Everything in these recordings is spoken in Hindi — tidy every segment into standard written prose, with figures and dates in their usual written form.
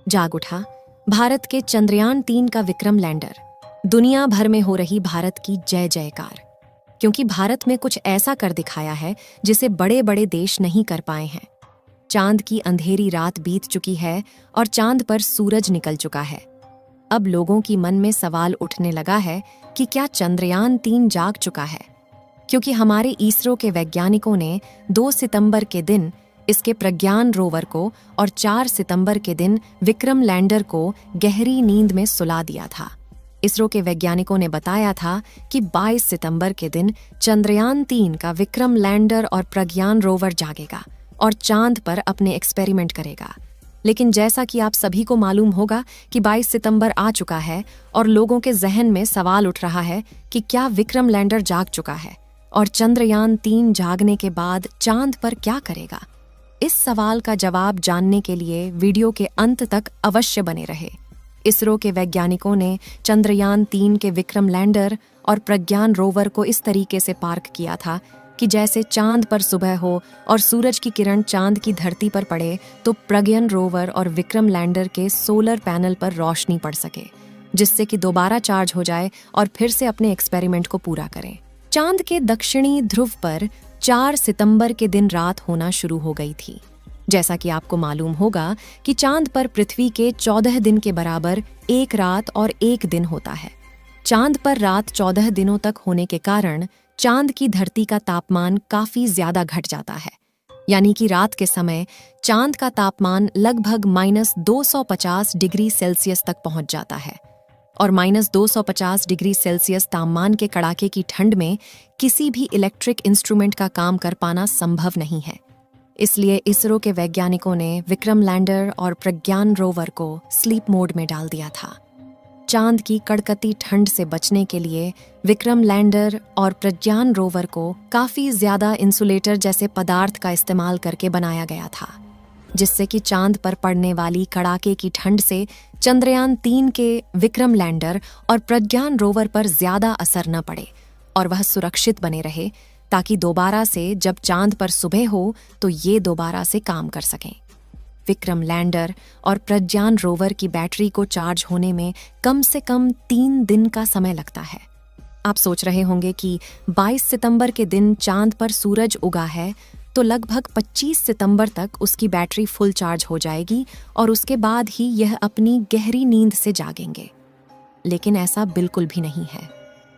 जाग उठा भारत के चंद्रयान-3 का विक्रम लैंडर। दुनिया भर में हो रही भारत की जय जयकार, क्योंकि भारत में कुछ ऐसा कर दिखाया है जिसे बड़े बड़े देश नहीं कर पाए हैं। चांद की अंधेरी रात बीत चुकी है और चांद पर सूरज निकल चुका है। अब लोगों की मन में सवाल उठने लगा है कि क्या चंद्रयान-3 जाग चुका है, क्योंकि हमारे इसरो के वैज्ञानिकों ने 2 सितंबर के दिन इसके प्रज्ञान रोवर को और 4 सितंबर के दिन विक्रम लैंडर को गहरी नींद में सुला दिया था। इसरो के वैज्ञानिकों ने बताया था कि 22 सितंबर के दिन चंद्रयान-3 का विक्रम लैंडर और प्रज्ञान रोवर जागेगा और चांद पर अपने एक्सपेरिमेंट करेगा। लेकिन जैसा कि आप सभी को मालूम होगा कि 22 सितंबर आ चुका है और लोगों के जहन में सवाल उठ रहा है कि क्या विक्रम लैंडर जाग चुका है और चंद्रयान-3 जागने के बाद चांद पर क्या करेगा। इस सवाल का जवाब जानने के लिए वीडियो के अंत तक अवश्य बने रहे। इसरो के वैज्ञानिकों ने चंद्रयान-3 के विक्रम लैंडर और प्रज्ञान रोवर को इस तरीके से पार्क किया था कि जैसे चांद पर सुबह हो और सूरज की किरण चांद की धरती पर पड़े तो प्रज्ञान रोवर और विक्रम लैंडर के सोलर पैनल पर रोशनी पड़ सके, जिससे कि दोबारा चार्ज हो जाए और फिर से अपने एक्सपेरिमेंट को पूरा करें। चांद के दक्षिणी ध्रुव पर 4 सितंबर के दिन रात होना शुरू हो गई थी। जैसा कि आपको मालूम होगा कि चांद पर पृथ्वी के 14 दिन के बराबर एक रात और एक दिन होता है। चांद पर रात 14 दिनों तक होने के कारण चांद की धरती का तापमान काफी ज्यादा घट जाता है, यानी कि रात के समय चांद का तापमान लगभग -250 डिग्री सेल्सियस तक पहुंच जाता है और -250 डिग्री सेल्सियस तापमान के कड़ाके की ठंड में किसी भी इलेक्ट्रिक इंस्ट्रूमेंट का काम कर पाना संभव नहीं है। इसलिए इसरो के वैज्ञानिकों ने विक्रम लैंडर और प्रज्ञान रोवर को स्लीप मोड में डाल दिया था। चांद की कड़कती ठंड से बचने के लिए विक्रम लैंडर और प्रज्ञान रोवर को काफी ज्यादा इंसुलेटर जैसे पदार्थ का इस्तेमाल करके बनाया गया था, जिससे कि चांद पर पड़ने वाली कड़ाके की ठंड से चंद्रयान-3 के विक्रम लैंडर और प्रज्ञान रोवर पर ज्यादा असर न पड़े और वह सुरक्षित बने रहे, ताकि दोबारा से जब चांद पर सुबह हो तो ये दोबारा से काम कर सकें। विक्रम लैंडर और प्रज्ञान रोवर की बैटरी को चार्ज होने में कम से कम 3 दिन का समय लगता है। आप सोच रहे होंगे कि 22 सितंबर के दिन चांद पर सूरज उगा है तो लगभग 25 सितंबर तक उसकी बैटरी फुल चार्ज हो जाएगी और उसके बाद ही यह अपनी गहरी नींद से जागेंगे। लेकिन ऐसा बिल्कुल भी नहीं है।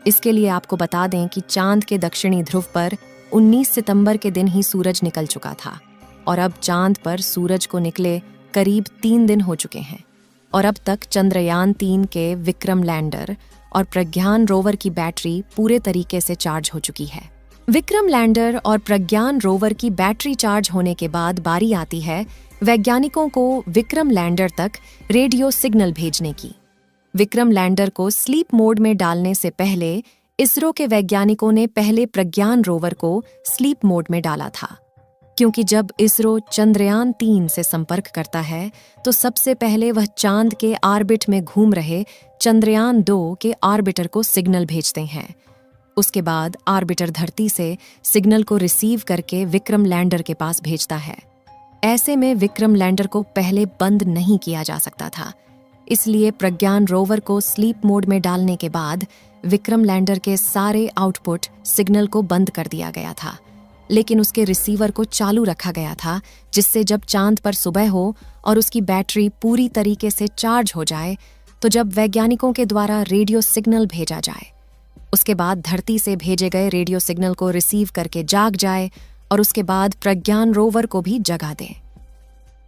इसके लिए आपको बता दें कि चांद के दक्षिणी ध्रुव पर 19 सितंबर के दिन ही सूरज निकल चुका था और अब चांद पर सूरज को निकले करीब 3 दिन हो चुके हैं और अब तक चंद्रयान-3 के विक्रम लैंडर और प्रज्ञान रोवर की बैटरी पूरे तरीके से चार्ज हो चुकी है। विक्रम लैंडर और प्रज्ञान रोवर की बैटरी चार्ज होने के बाद बारी आती है वैज्ञानिकों को विक्रम लैंडर तक रेडियो सिग्नल भेजने की। विक्रम लैंडर को स्लीप मोड में डालने से पहले इसरो के वैज्ञानिकों ने पहले प्रज्ञान रोवर को स्लीप मोड में डाला था, क्योंकि जब इसरो चंद्रयान-3 से संपर्क करता है तो सबसे पहले वह चांद के ऑर्बिट में घूम रहे चंद्रयान-2 के ऑर्बिटर को सिग्नल भेजते हैं। उसके बाद ऑर्बिटर धरती से सिग्नल को रिसीव करके विक्रम लैंडर के पास भेजता है। ऐसे में विक्रम लैंडर को पहले बंद नहीं किया जा सकता था, इसलिए प्रज्ञान रोवर को स्लीप मोड में डालने के बाद विक्रम लैंडर के सारे आउटपुट सिग्नल को बंद कर दिया गया था, लेकिन उसके रिसीवर को चालू रखा गया था, जिससे जब चांद पर सुबह हो और उसकी बैटरी पूरी तरीके से चार्ज हो जाए तो जब वैज्ञानिकों के द्वारा रेडियो सिग्नल भेजा जाए, उसके बाद धरती से भेजे गए रेडियो सिग्नल को रिसीव करके जाग जाए और उसके बाद प्रज्ञान रोवर को भी जगा दे।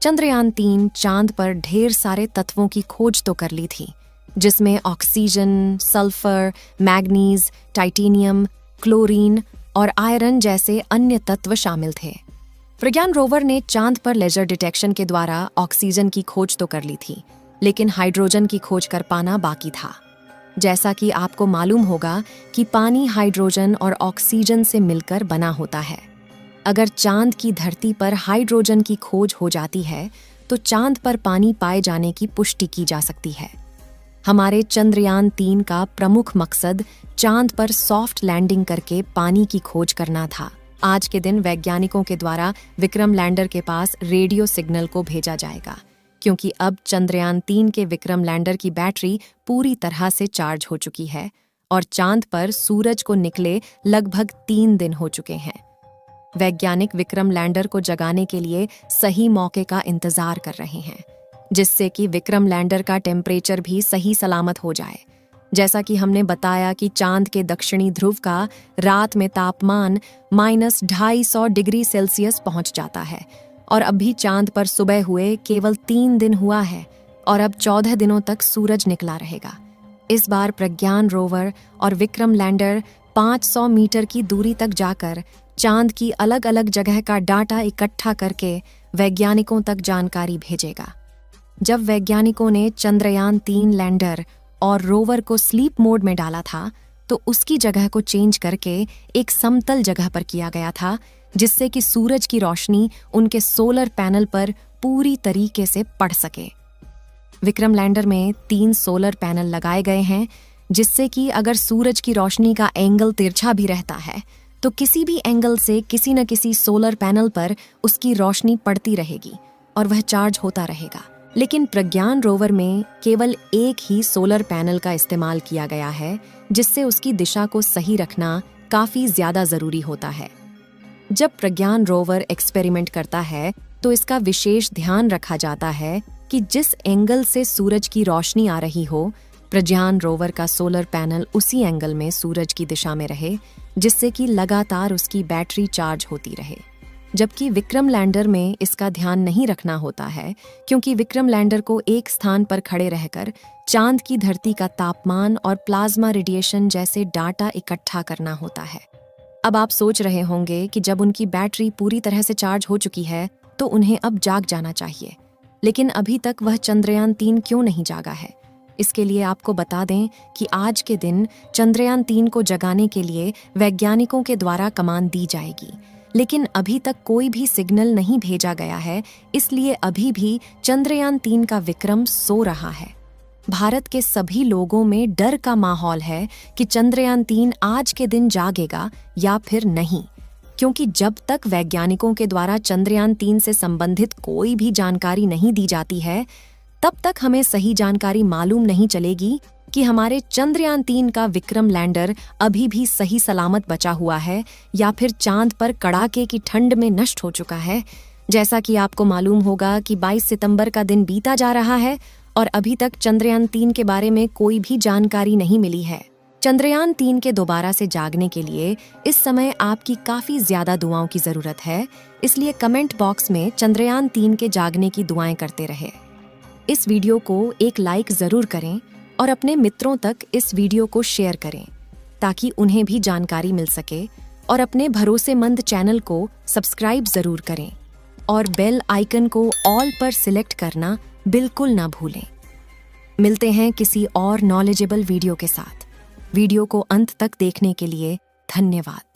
चंद्रयान-3 चांद पर ढेर सारे तत्वों की खोज तो कर ली थी, जिसमें oxygen, sulphur, manganese, titanium, chlorine और आयरन जैसे अन्य तत्व शामिल थे। प्रज्ञान रोवर ने चांद पर लेजर डिटेक्शन के द्वारा ऑक्सीजन की खोज तो कर ली थी, लेकिन हाइड्रोजन की खोज कर पाना बाकी था। जैसा कि आपको मालूम होगा कि पानी हाइड्रोजन और ऑक्सीजन से मिलकर बना होता है। अगर चांद की धरती पर हाइड्रोजन की खोज हो जाती है तो चांद पर पानी पाए जाने की पुष्टि की जा सकती है। हमारे चंद्रयान-3 का प्रमुख मकसद चांद पर सॉफ्ट लैंडिंग करके पानी की खोज करना था। आज के दिन वैज्ञानिकों के द्वारा विक्रम लैंडर के पास रेडियो सिग्नल को भेजा जाएगा, क्योंकि अब चंद्रयान-3 के विक्रम लैंडर की बैटरी पूरी तरह से चार्ज हो चुकी है और चांद पर सूरज को निकले लगभग 3 दिन हो चुके हैं। वैज्ञानिक विक्रम लैंडर को जगाने के लिए सही मौके का इंतजार कर रहे हैं, जिससे कि विक्रम लैंडर का टेम्परेचर भी सही सलामत हो जाए। जैसा कि हमने बताया कि चांद के दक्षिणी ध्रुव का रात में तापमान -250 डिग्री सेल्सियस पहुंच जाता है और अभी चांद पर सुबह हुए केवल 3 दिन हुआ है और अब 14 दिनों तक सूरज निकला रहेगा। इस बार प्रज्ञान रोवर और विक्रम लैंडर 500 मीटर की दूरी तक जाकर चांद की अलग अलग जगह का डाटा इकट्ठा करके वैज्ञानिकों तक जानकारी भेजेगा। जब वैज्ञानिकों ने चंद्रयान-3 लैंडर और रोवर को स्लीप मोड में डाला था तो उसकी जगह को चेंज करके एक समतल जगह पर किया गया था, जिससे कि सूरज की रोशनी उनके सोलर पैनल पर पूरी तरीके से पड़ सके। विक्रम लैंडर में 3 सोलर पैनल लगाए गए हैं, जिससे कि अगर सूरज की रोशनी का एंगल तिरछा भी रहता है तो किसी भी एंगल से किसी न किसी सोलर पैनल पर उसकी रोशनी पड़ती रहेगी और वह चार्ज होता रहेगा। लेकिन प्रज्ञान रोवर में केवल एक ही सोलर पैनल का इस्तेमाल किया गया है, जिससे उसकी दिशा को सही रखना काफी ज्यादा जरूरी होता है। जब प्रज्ञान रोवर एक्सपेरिमेंट करता है तो इसका विशेष ध्यान रखा जाता है कि जिस एंगल से सूरज की रोशनी आ रही हो, प्रज्ञान रोवर का सोलर पैनल उसी एंगल में सूरज की दिशा में रहे, जिससे कि लगातार उसकी बैटरी चार्ज होती रहे। जबकि विक्रम लैंडर में इसका ध्यान नहीं रखना होता है, क्योंकि विक्रम लैंडर को एक स्थान पर खड़े रहकर चांद की धरती का तापमान और प्लाज्मा रेडिएशन जैसे डाटा इकट्ठा करना होता है। अब आप सोच रहे होंगे कि जब उनकी बैटरी पूरी तरह से चार्ज हो चुकी है तो उन्हें अब जाग जाना चाहिए, लेकिन अभी तक वह चंद्रयान-3 क्यों नहीं जागा है? इसके लिए आपको बता दें कि आज के दिन चंद्रयान-3 को जगाने के लिए वैज्ञानिकों के द्वारा कमांड दी जाएगी, लेकिन अभी तक कोई भी सिग्नल नहीं भेजा गया है, इसलिए अभी भी चंद्रयान-3 का विक्रम सो रहा है। भारत के सभी लोगों में डर का माहौल है कि चंद्रयान-3 आज के दिन जागेगा या फिर नहीं, क्योंकि जब तक वैज्ञानिकों के द्वारा चंद्रयान-3 से संबंधित कोई भी जानकारी नहीं दी जाती है, तब तक हमें सही जानकारी मालूम नहीं चलेगी कि हमारे चंद्रयान-3 का विक्रम लैंडर अभी भी सही सलामत बचा हुआ है या फिर चांद पर कड़ाके की ठंड में नष्ट हो चुका है। जैसा कि आपको मालूम होगा कि 22 सितंबर का दिन बीता जा रहा है और अभी तक चंद्रयान-3 के बारे में कोई भी जानकारी नहीं मिली है। चंद्रयान-3 के दोबारा से जागने के लिए इस समय आपकी काफी ज्यादा दुआओं की जरूरत है, इसलिए कमेंट बॉक्स में चंद्रयान-3 के जागने की दुआएं करते रहे। इस वीडियो को एक लाइक जरूर करें और अपने मित्रों तक इस वीडियो को शेयर करें, ताकि उन्हें भी जानकारी मिल सके, और अपने भरोसेमंद चैनल को सब्सक्राइब जरूर करें और बेल आइकन को ऑल पर सिलेक्ट करना बिल्कुल ना भूलें। मिलते हैं किसी और नॉलेजेबल वीडियो के साथ। वीडियो को अंत तक देखने के लिए धन्यवाद।